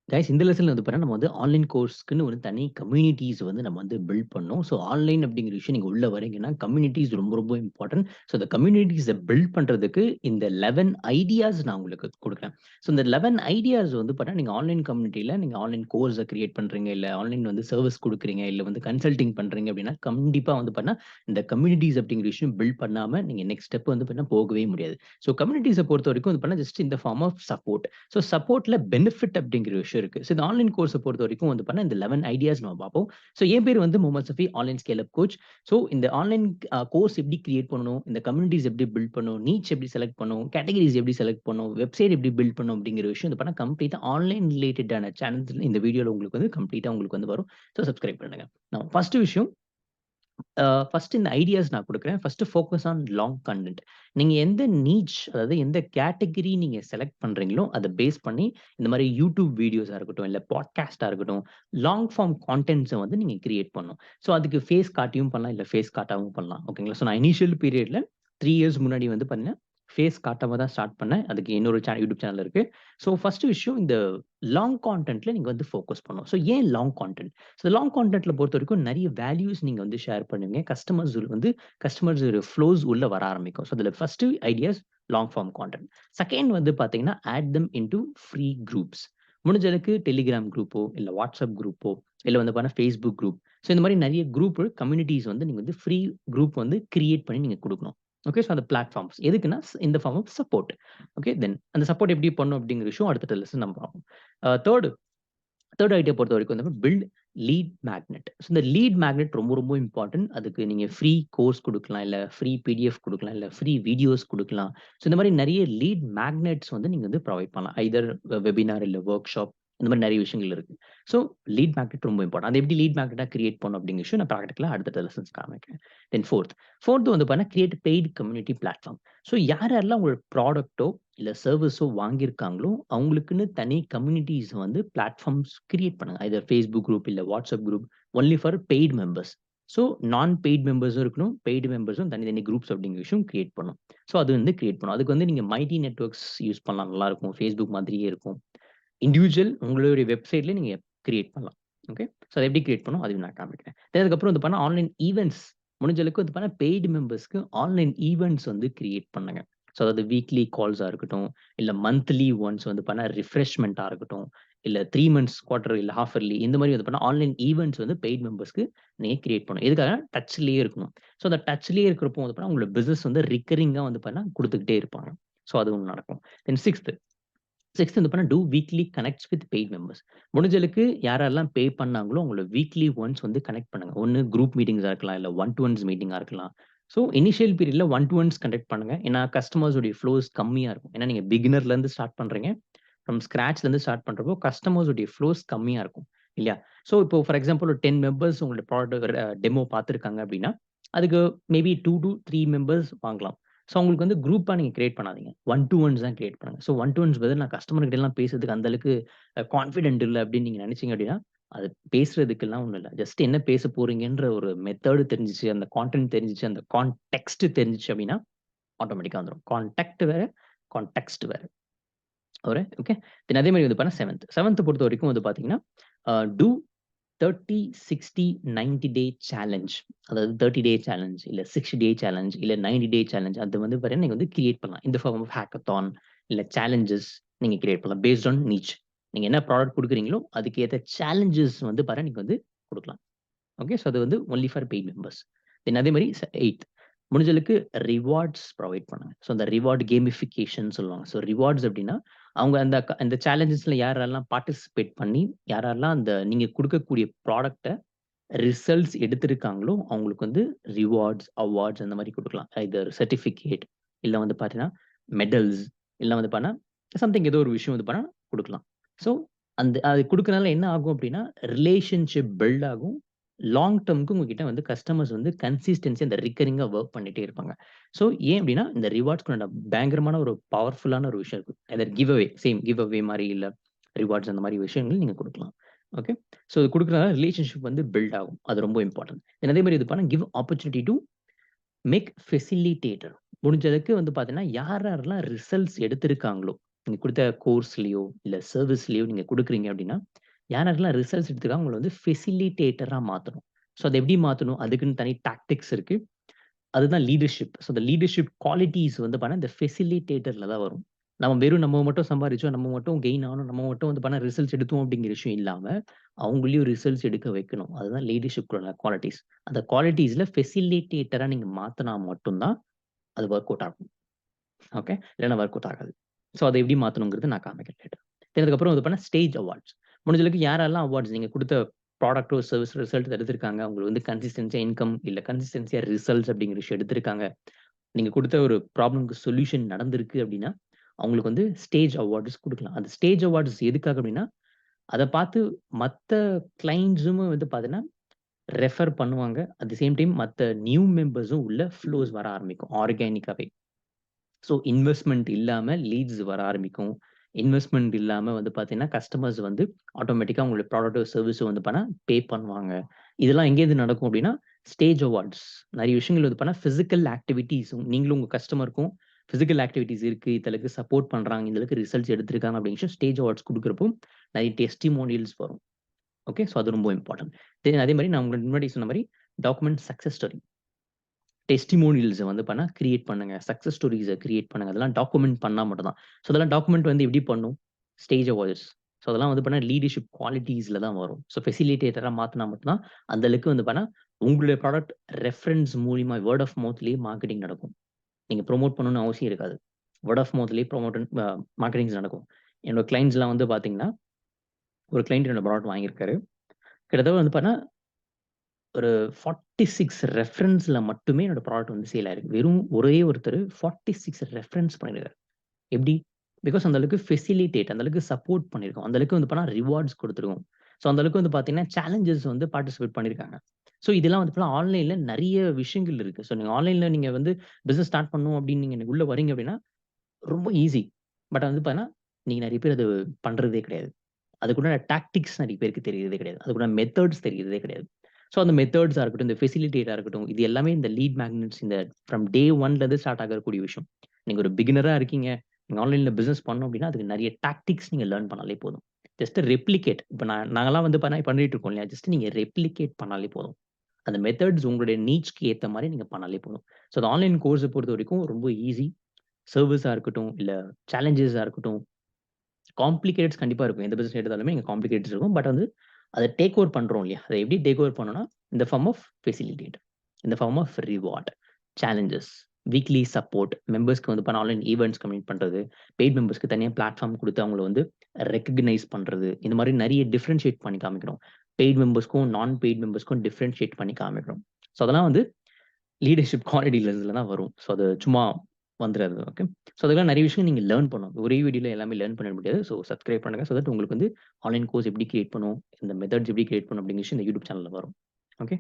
Guys இந்த லெசன்ல வந்து பாத்தீங்கன்னா, நம்ம வந்து ஆன்லைன் கோர்ஸ்க்குன்னு ஒரு தனி கம்யூனிட்டீஸ் வந்து நம்ம வந்து பில்ட் பண்ணோம். ஸோ ஆன்லைன் அப்படிங்கிற விஷயம் நீங்க உள்ள வரீங்கன்னா, கம்யூனிட்டீஸ் ரொம்ப ரொம்ப இம்பார்ட்டன்ட். ஸோ இந்த கம்யூனிட்டீஸ பில்ட் பண்றதுக்கு இந்த 11 ஐடியாஸ் நான் உங்களுக்கு குடுக்குறேன். ஸோ இந்த 11 ஐடியாஸ் வந்து பாத்தீங்கன்னா, நீங்க ஆன்லைன் கம்யூனிட்டில நீங்க ஆன்லைன் கோர்ஸ கிரியேட் பண்றீங்க, இல்ல ஆன்லைன் வந்து சர்விஸ் குடுக்குறீங்க, இல்ல வந்து கன்சல்டிங் பண்றீங்க அப்படின்னா, கண்டிப்பா வந்து பாத்தீங்கன்னா, இந்த கம்யூனிட்டீஸ் அப்படிங்கிற விஷயம் பில்ட் பண்ணாம நீங்க நெக்ஸ்ட் ஸ்டெப் வந்து பாத்தீங்கன்னா போகவே முடியாது. ஸோ கம்யூனிட்டீஸ பொறுத்தவரைக்கும் வந்து பாத்தீங்கன்னா, ஜஸ்ட் இந்த ஃபார்ம் ஆஃப் சப்போர்ட். ஸோ சப்போர்ட்ல பெனிஃபிட் அப்படிங்கிற விஷயம் இருக்கு. ஸோ இந்த ஆன்லைன் கோர்ஸ பொறுத்தவரைக்கும் வந்து பார்த்தீங்கன்னா, இந்த 11 ஐடியாஸ் நம்ம பார்ப்போம். ஸோ என் பேரு வந்து Muhammad Safi, online scale up coach. So இந்த ஆன்லைன் கோர்ஸ் எப்படி கிரியேட் பண்ணணும், இந்த கம்யூனிட்டீஸ் எப்படி பில்ட் பண்ணணும், நீச் எப்படி செலக்ட் பண்ணணும், கேட்டகரீஸ் எப்படி செலக்ட் பண்ணணும், வெப்சைட் எப்படி பில்ட் பண்ணணும் அப்படிங்கிற விஷயம் வந்து பார்த்தீங்கன்னா, கம்ப்ளீட்டா ஆன்லைன் ரிலேட்டடான சேனல்ஸ்ல இந்த வீடியோல உங்களுக்கு வந்து கம்ப்ளீட்டா உங்களுக்கு வந்து வரும். ஸோ சப்ஸ்கிரைப் பண்ணுங்க. நான் ஃபர்ஸ்ட் விஷயம் ஃபர்ஸ்ட் இந்த ஐடியாஸ் நான் குடுக்குறேன். First focus on long content. நீங்க எந்த நீச் அதாவது எந்த கேட்டகரி நீங்க செலக்ட் பண்றீங்களோ, அத பேஸ் பண்ணி இந்த மாரி YouTube வீடியோஸா இருக்கட்டும், இல்ல பாட்காஸ்ட்டா இருக்கட்டும், லாங் ஃபார்ம் கான்டென்ட்ஸ வந்து நீங்க கிரியேட் பண்ணணும். ஸோ அதுக்கு ஃபேஸ் காட்டியும் பண்ணலாம், இல்ல ஃபேஸ் காட்டாமவும் பண்ணலாம். ஓகேங்களா? ஸோ நான் இனிஷியல் பீரியட்ல 3 இயர்ஸ் முன்னாடி வந்து பார்த்தீங்கன்னா, ஃபேஸ் காட்டாம தான் ஸ்டார்ட் பண்ணேன். அதுக்கு இன்னொரு YouTube சேனல் இருக்கு. ஸோ ஃபர்ஸ்ட் விஷயம் இந்த லாங் கான்டென்ட்ல நீங்க வந்து ஃபோக்கஸ் பண்ணணும். ஸோ ஏன் லாங் கான்டென்ட்? ஸோ லாங் கான்டென்ட்ல பொறுத்தவரைக்கும் நெறைய வேல்யூஸ் நீங்க வந்து ஷேர் பண்ணுவீங்க. கஸ்டமர்ஸ் ஒரு ஃப்ளோஸ் உள்ள வர ஆரம்பிக்கும். ஸோ அதில first ideas long form content. Second வந்து பார்த்தீங்கன்னா, add them into free groups. முடிஞ்ச அளவுக்கு டெலிகிராம் குரூப்போ, இல்ல வாட்ஸ்அப் குரூப்போ, இல்ல வந்து பார்த்தீங்கன்னா Facebook குரூப். ஸோ இந்த மாரி நெறைய குரூப் கம்யூனிட்டீஸ் வந்து நீங்க வந்து ஃப்ரீ குரூப் வந்து கிரியேட் பண்ணி நீங்க குடுக்கணும். ஓகே. ஸோ அந்த பிளாட்ஃபார்ம்ஸ் எதுக்குன்னா, இந்த ஃபார்ம் ஆஃப் சப்போர்ட். ஓகே. தென் அந்த சப்போர்ட் எப்படி பண்ணணும் அப்படிங்கிற விஷயம் அடுத்த லெசன் நம்ம பார்ப்போம். தேர்ட் தேர்ட் ஐடியா பொறுத்தவரைக்கும் வந்து பில்ட் லீட் மேக்னெட். ஸோ இந்த லீட் மேக்னெட் ரொம்ப ரொம்ப இம்பார்ட்டன்ட். அதுக்கு நீங்க ஃப்ரீ கோர்ஸ் குடுக்கலாம், இல்ல ஃப்ரீ பிடிஎஃப் குடுக்கலாம், இல்ல ஃப்ரீ வீடியோஸ் குடுக்கலாம். ஸோ இந்த மாரி நெறைய லீட் மேக்னெட்ஸ் வந்து நீங்க வந்து புரொவைட் பண்ணலாம். எய்தர் வெபினார் இல்ல வொர்க் ஷாப் இந்த மாரி நெறைய விஷயங்கள் இருக்கு. ஸோ லீட் மேக்னெட் ரொம்ப இம்பார்ட்டன்ட். அத எப்படி லீட் மேக்னெட்டா கிரியேட் பண்ணணும் அப்படிங்கிற விஷயம் நான் பிராக்டிகலா அடுத்த லெசன்ஸ் காமிக்கிறேன். தென் ஃபோர்த் வந்து பார்த்தீங்கன்னா, create paid community platform. So யாரெல்லாம் உங்களோட ப்ராடக்ட்டோ இல்ல சர்விஸோ வாங்கியிருக்காங்களோ, அவங்களுக்குன்னு தனி கம்யூனிட்டீஸ் வந்து பிளாட்ஃபார்ம்ஸ் கிரியேட் பண்ணுங்க. ஐதர் Facebook குரூப் இல்ல WhatsApp group only for paid members. So நான் பெய்ட் மெம்பர்ஸும் இருக்கணும். பெய்டு மெம்பர்ஸும் தனித்தனி குரூப்ஸ் அப்படிங்கிற விஷயம் கிரியேட் பண்ணணும். ஸோ அது வந்து கிரியேட் பண்ணணும். அதுக்கு வந்து நீங்க மைட்டி நெட்வொர்க்ஸ் யூஸ் பண்ணலாம். நல்லாருக்கும். Facebook மாதிரியே இருக்கும். இண்டிவிஜுவல் உங்களுடைய வெப்சைட்ல நீங்க கிரியேட் பண்ணலாம். ஓகே. ஸோ அத எப்படி கிரியேட் பண்ணணும் அதையும் நான் காமிக்கிறேன். தென் அதுக்கப்புறம் வந்து பார்த்தீங்கன்னா, ஆன்லைன் ஈவென்ட்ஸ் முடிஞ்ச அளவுக்கு வந்து பார்த்தீங்கன்னா, பெய்டு மெம்பர்ஸ்க்கு ஆன்லைன் ஈவென்ட்ஸ் வந்து கிரியேட் பண்ணுங்க. ஸோ அதாவது வீக்லி கால்ஸா இருக்கட்டும், இல்ல மந்த்லி ஒன்ஸ் வந்து பார்த்தீங்கன்னா, ரிஃப்ரெஷ்மென்ட்டா இருக்கட்டும், இல்ல 3 மந்த்ஸ், குவார்ட்டர் இல்ல ஹால்ஃப் இயர்லி இந்த மாரி வந்து பார்த்தீங்கன்னா, ஆன்லைன் ஈவென்ட்ஸ் வந்து பெய்ட் மெம்பர்ஸ்க்கு நீங்க கிரியேட் பண்ணணும். எதுக்காக? டச்லயே இருக்கணும். ஸோ அந்த டச்லயே இருக்கிறப்போ வந்து பார்த்தீங்கன்னா, உங்களோட பிசினஸ் வந்து ரிக்கரிங்கா வந்து பார்த்தீங்கன்னா, குடுத்துக்கிட்டே இருப்பாங்க. ஸோ அது ஒண்ணு நடக்கும். தென் 6த் வந்து பண்ணா two weekly connects with paid members. முடிஞ்ச அளவுக்கு யாரெல்லாம் பே பண்ணாங்களோ, அவங்கள வீக்லி ஒன்ஸ் வந்து கனெக்ட் பண்ணுங்க. ஒண்ணு குரூப் மீட்டிங்ஸா இருக்கலாம், இல்ல ஒன் டூ ஒன்ஸ் மீட்டிங்கா இருக்கலாம். ஸோ இனிஷியல் பீரியட்ல ஒன் டூ ஒன்ஸ் கண்டக்ட் பண்ணுங்க. ஏன்னா கஸ்டமர்ஸ் உடைய ஃப்ளோஸ் கம்மியா இருக்கும். ஏன்னா நீங்க பிகினர்லேருந்து ஸ்டார்ட் பண்றீங்க. ஃப்ரம் ஸ்க்ராட்ச்லேருந்து ஸ்டார்ட் பண்றப்போ கஸ்டமர்ஸ் உடைய ஃப்ளோஸ் கம்மியா இருக்கும். இல்லையா? ஸோ இப்போ ஃபார் எக்ஸாம்பிள் ஒரு 10 மெம்பர்ஸ் உங்களோட ப்ராடக்ட் டெமோ பார்த்துருக்காங்க அப்படின்னா, அதுக்கு மேபி 2 டூ 3 மெம்பர்ஸ் வாங்கலாம். ஸோ உங்களுக்கு வந்து குரூப்பா நீங்க கிரியேட் பண்ணாதீங்க. ஒன் டூ ஒன்ஸ் தான் கிரியேட் பண்ணுங்க. ஸோ ஒன் டூ ஒன்ஸ் பதில் நான் கஸ்டமர் கிட்டலாம் பேசுறதுக்கு அந்த அளவுக்கு கான்ஃபிடென்ட் இல்ல அப்படின்னு நீங்க நினைச்சீங்க அப்படின்னா, அது பேசுறதுக்கெல்லாம் ஒண்ணும் இல்ல. ஜஸ்ட் என்ன பேச போறீங்கன்ற ஒரு மெத்தட் தெரிஞ்சுச்சு, அந்த கான்டென்ட் தெரிஞ்சுச்சு, அந்த கான்டெக்ஸ்ட் தெரிஞ்சுச்சு அப்படின்னா, ஆட்டோமேட்டிக்கா வந்துரும். கான்டாக்ட் வேற, கான்டெக்ஸ்ட் வேற. ஒரு ஓகே. தென் அதே மாரி வந்து பார்த்தீங்கன்னா 7த் பொறுத்தவரைக்கும் வந்து பார்த்தீங்கன்னா, டூ 30, 60, 90 டே சேலஞ்ச். அதாவது 30 டே சேலஞ்ச், இல்ல 60 டே சேலஞ்ச், இல்ல 90 டே சேலஞ்ச். அது வந்து பார்த்தீங்கன்னா, நீங்க வந்து கிரியேட் பண்ணலாம். இந்த ஃபார்ம் ஆஃப் ஹேக்கத்தான், இல்ல சேலஞ்சஸ் நீங்க கிரியேட் பண்ணலாம். Based on நீச். நீங்க என்ன ப்ராடக்ட் குடுக்குறீங்களோ, அதுக்கு ஏத்த சேலஞ்சஸ் வந்து பாருங்க நீங்க வந்து குடுக்கலாம். ஓகே. ஸோ அது வந்து ஒன்லி ஃபார் பெய்ட் மெம்பர்ஸ். தென் அதே மாரி 8த் முடிஞ்ச அளவுக்கு ரிவார்ட்ஸ் புரொவைட் பண்ணுங்க. ஸோ அந்த ரிவார்ட் கேமிஃபிகேஷன் சொல்லுவாங்க. ஸோ ரிவார்ட்ஸ் அப்டின்னா, அவங்க அந்த சேலஞ்சஸ்ல யாரெல்லாம் பார்ட்டிசிபேட் பண்ணி, யாரெல்லாம் அந்த நீங்க குடுக்கக்கூடிய ப்ராடக்ட்ட ரிசல்ட்ஸ் எடுத்திருக்காங்களோ, அவங்களுக்கு வந்து ரிவார்ட்ஸ், அவார்ட்ஸ் அந்த மாரி குடுக்கலாம். ஐதர் சர்டிஃபிகேட் இல்ல வந்து பார்த்தீங்கன்னா, மெடல்ஸ் இல்ல வந்து பார்த்தீங்கன்னா, சம்திங் ஏதோ ஒரு விஷயம் வந்து பார்த்தீங்கன்னா குடுக்கலாம். ஸோ அது குடுக்கறனால என்ன ஆகும் அப்டின்னா, ரிலேஷன்ஷிப் பில்ட் ஆகும். லாங் டெர்ம்க்கு உங்ககிட்ட வந்து கஸ்டமர்ஸ் வந்து கன்சிஸ்டன்சி அந்த ரிக்கரிங்கா வொர்க் பண்ணிட்டே இருப்பாங்க. ஸோ ஏன் அப்டின்னா, இந்த ரிவார்ட்ஸ்க்கு பயங்கரமான ஒரு பவர்ஃபுல்லான ஒரு விஷயம் இருக்கு. எதர் கிவ் அவே கிவ் அவே மாரி இல்ல ரிவார்ட்ஸ் அந்த மாரி விஷயங்கள் நீங்க குடுக்கலாம். ஓகே. ஸோ இது குடுக்குறனால ரிலேஷன்ஷிப் வந்து பில்ட் ஆகும். அது ரொம்ப இம்பார்ட்டன்ட். தென் அதே மாரி இது பண்ணா give opportunity to make facilitator. முடிஞ்ச அளவுக்கு வந்து பார்த்தீங்கன்னா, யார் யாரெல்லாம் ரிசல்ட்ஸ் எடுத்திருக்காங்களோ நீங்க குடுத்த கோர்ஸ்லயோ, இல்ல சர்விஸ்லயோ நீங்க குடுக்குறீங்க அப்படின்னா, யாரெல்லாம் ரிசல்ட்ஸ் எடுத்துருக்காங்க அவங்கள வந்து ஃபெசிலிட்டேட்டரா மாத்தணும். ஸோ அத எப்படி மாத்தணும்? அதுக்குன்னு தனி டாக்டிக்ஸ் இருக்கு. அதுதான் லீடர்ஷிப். ஸோ அந்த லீடர்ஷிப் குவாலிட்டீஸ் வந்து பார்த்தீங்கன்னா, இந்த ஃபெசிலிட்டேட்டர்ல தான் வரும். நம்ம மட்டும் சம்பாரிச்சோம், நம்ம மட்டும் கெயின் ஆனோம், நம்ம மட்டும் வந்து பார்த்தீங்கன்னா ரிசல்ட்ஸ் எடுத்தோம் அப்படிங்கிற விஷயம் இல்லாம, அவங்களையும் ரிசல்ட்ஸ் எடுக்க வைக்கணும். அதுதான் லீடர்ஷிப்குள்ள குவாலிட்டீஸ். அந்த குவாலிட்டீஸ்ல ஃபெசிலிட்டேட்டரா நீங்க மாத்துனா மட்டும் தான் அது வொர்க் அவுட் ஆகும். ஓகே. இல்லன்னா வொர்க் அவுட் ஆகாது. ஸோ அத எப்படி மாத்தணுங்கிறது நான் காமிக்கிறேன் லேட்டர். அதுக்கப்புறம் இது பண்ணா ஸ்டேஜ் அவார்ட்ஸ். முடிஞ்ச அளவுக்கு யாரெல்லாம் அவார்ட்ஸ் நீங்க குடுத்த ப்ராடக்ட்டோ, சர்விஸ் ரிசல்ட் எடுத்திருக்காங்க. உங்களுக்கு வந்து கன்சிஸ்டன்ஸியா இன்கம் இல்ல கன்சிஸ்டன்ஸியா ரிசல்ட்ஸ் அப்படிங்கிற விஷயம் எடுத்திருக்காங்க. நீங்க குடுத்த ஒரு ப்ராப்ளம்க்கு சொல்யூஷன் நடந்திருக்கு அப்படின்னா, அவங்களுக்கு வந்து ஸ்டேஜ் அவார்ட்ஸ் குடுக்கலாம். அந்த ஸ்டேஜ் அவார்ட்ஸ் எதுக்காக அப்படின்னா, அத பார்த்து மத்த கிளையண்ட்ஸும் வந்து பார்த்தீங்கன்னா, ரெஃபர் பண்ணுவாங்க. அட் தி சேம் டைம் மத்த நியூ மெம்பர்ஸும் உள்ள ஃப்ளோஸ் வர ஆரம்பிக்கும் ஆர்கானிக்காவே. ஸோ இன்வெஸ்ட்மென்ட் இல்லாம லீட்ஸ் வர ஆரம்பிக்கும். இன்வெஸ்ட்மென்ட் இல்லாம வந்து பார்த்தீங்கன்னா, கஸ்டமர்ஸ் வந்து ஆட்டோமேட்டிக்கா உங்களுடைய ப்ராடக்ட்டோ, சர்விஸோ வந்து பே பண்ணுவாங்க. இதெல்லாம் எங்கேருந்து நடக்கும் அப்டின்னா, ஸ்டேஜ் அவார்ட்ஸ். நெறைய விஷயங்கள் வந்து பிசிக்கல் ஆக்டிவிட்டீஸ் நீங்களும் உங்க கஸ்டமருக்கும் பிசிக்கல் ஆக்டிவிட்டீஸ் இருக்கு. இந்த அளவுக்கு சப்போர்ட் பண்றாங்க. இந்த அளவுக்கு ரிசல்ட்ஸ் எடுத்திருக்காங்க அப்டிங்கிற விஷயம் ஸ்டேஜ் அவார்ட்ஸ் குடுக்குறப்போ நெறைய டெஸ்டிமோனியல்ஸ் வரும். ஓகே. ஸோ அது ரொம்ப இம்பார்ட்டன்ட். அதே மாரி நான் உங்களுக்கு முன்னாடி சொன்ன மாரி டாக்குமெண்ட் சக்சஸ் ஸ்டோரி. டெஸ்டிமோனியல்ஸ வந்து கிரியேட் பண்ணுங்க. சக்சஸ் ஸ்டோரீஸ கிரியேட் பண்ணுங்க. அதெல்லாம் டாக்குமெண்ட் பண்ணா மட்டும் தான். ஸோ அதெல்லாம் டாக்குமெண்ட் வந்து எப்படி பண்ணும்? Stage awards. ஸோ அதெல்லாம் வந்து லீடர்ஷிப் குவாலிட்டீஸ்ல தான் வரும். ஸோ ஃபெசிலிட்டேட்டரா மாத்துனா மட்டும் தான் அந்த அளவுக்கு வந்து உங்களுடைய ப்ராடக்ட் ரெஃபரன்ஸ் மூலியமா வேர்ட் ஆஃப் மவுத்லயே மார்க்கெட்டிங் நடக்கும். நீங்க ப்ரமோட் பண்ணணும்னு அவசியம் இருக்காது. வேர்ட் ஆஃப் மவுத்லயே மார்க்கெட்டிங்ஸ் நடக்கும். என்னோட கிளையண்ட்ஸ்லாம் வந்து பார்த்தீங்கன்னா, ஒரு கிளையண்ட் என்னோட ப்ராடக்ட் வாங்கியிருக்காரு. கிட்டத்தட்ட வந்து ஒரு 46 ரெஃபரன்ஸ்ல மட்டுமே என்னோட ப்ராடக்ட் வந்து சேல் ஆயிருக்கு. வெறும் ஒரே ஒருத்தரு 46 ரெஃபரன்ஸ் பண்ணியிருக்காரு. எப்படி? பிகாஸ் அந்த அளவுக்கு ஃபெசிலிட்டேட் அந்த அளவுக்கு சப்போர்ட் பண்ணியிருக்கோம். அந்த அளவுக்கு வந்து ரிவார்ட்ஸ் குடுத்துருக்கோம். ஸோ அந்த அளவுக்கு வந்து பார்த்தீங்கன்னா, சேலஞ்சஸ் வந்து பார்ட்டிசிபேட் பண்ணியிருக்காங்க. ஸோ இதெல்லாம் வந்து ஆன்லைன்ல நெறைய விஷயங்கள் இருக்கு. ஸோ நீங்க ஆன்லைன்ல நீங்க வந்து பிசினஸ் ஸ்டார்ட் பண்ணணும் அப்படின்னு நீங்க உள்ள வரீங்க அப்படின்னா, ரொம்ப ஈஸி. பட் வந்து பார்த்தீங்கன்னா, நீங்க நெறைய பேர் அது பண்றதே கிடையாது. அதுக்குண்டான டாக்டிக்ஸ் நெறைய பேருக்கு தெரியறதே கிடையாது. அதுக்குண்டான மெத்தட்ஸ் தெரியறதே கிடையாது. ஸோ அந்த மெத்தட்ஸா இருக்கட்டும், இந்த ஃபெசிலிட்டேட்டா இருக்கட்டும், இது எல்லாமே இந்த லீட் மேக்னெட்ஸ் இந்த ஃப்ரம் டே 1லேருந்து ஸ்டார்ட் ஆகக்கூடிய விஷயம். நீங்க ஒரு பிகினரா இருக்கீங்க. நீங்க ஆன்லைன்ல பிசினஸ் பண்ணணும் அப்டின்னா, அதுக்கு நெறைய டாக்டிக்ஸ் நீங்க லேர்ன் பண்ணாலே போதும். ஜஸ்ட் ரெப்ளிகேட் இப்ப நாங்கலாம் வந்து பண்ணிட்டு இருக்கோம் இல்லையா? ஜஸ்ட் நீங்க ரெப்ளிகேட் பண்ணாலே போதும். அந்த மெத்தட்ஸ் உங்களுடைய நீட்ஸ்க்கு ஏத்த மாரி நீங்க பண்ணாலே போதும். ஸோ அந்த ஆன்லைன் கோர்ஸ பொறுத்தவரைக்கும் ரொம்ப ஈஸி. சர்வீஸா இருக்கட்டும், இல்ல சேலஞ்சஸா இருக்கட்டும், காம்ப்ளிகேட்ஸ் கண்டிப்பா இருக்கும். எந்த பிசினஸ் எடுத்தாலுமே இங்க காம்ப்ளிகேட்ஸ் இருக்கும். பட் வந்து அத டேக் ஓவர் பண்றோம் இல்லையா? அத எப்படி டேக் ஓவர் பண்ணணும்னா, in the form of facilitate, in the form of reward, challenges, weekly support, மெம்பர்ஸ்க்கு வந்து ஆன்லைன் ஈவென்ட்ஸ் கம்ப்ளீட் பண்றது, பெய்ட் மெம்பர்ஸ்க்கு தனியா பிளாட்ஃபார்ம் குடுத்து அவங்கள வந்து ரெகக்னைஸ் பண்றது. இந்த மாரி நெறைய டிஃபரன்ஷியேட் பண்ணி காமிக்கணும். பெய்ட் மெம்பர்ஸ்க்கும், நான் பெய்ட் மெம்பர்ஸ்க்கும் டிஃபரன்ஷியேட் பண்ணி காமிக்கணும். ஸோ அதெல்லாம் வந்து லீடர்ஷிப் குவாலிட்டி லெவல்ஸ்ல தான் வரும். ஸோ அது சும்மா வந்துராது. ஓகே. ஸோ அதெல்லாம் நெறைய விஷயம் நீங்க லேர்ன் பண்ணணும். ஒரே வீடியோல எல்லாமே லேர்ன் பண்ண முடியாது. ஸோ சப்ஸ்கிரைப் பண்ணுங்க. ஸோ தட் உங்களுக்கு வந்து ஆன்லைன் கோர்ஸ் எப்படி கிரியேட் பண்ணணும், இந்த மெத்தட்ஸ் எப்படி கிரியேட் பண்ணணும் அப்படிங்கிற விஷயம் இந்த யூடியூப் சேனல்ல வரும். ஓகே.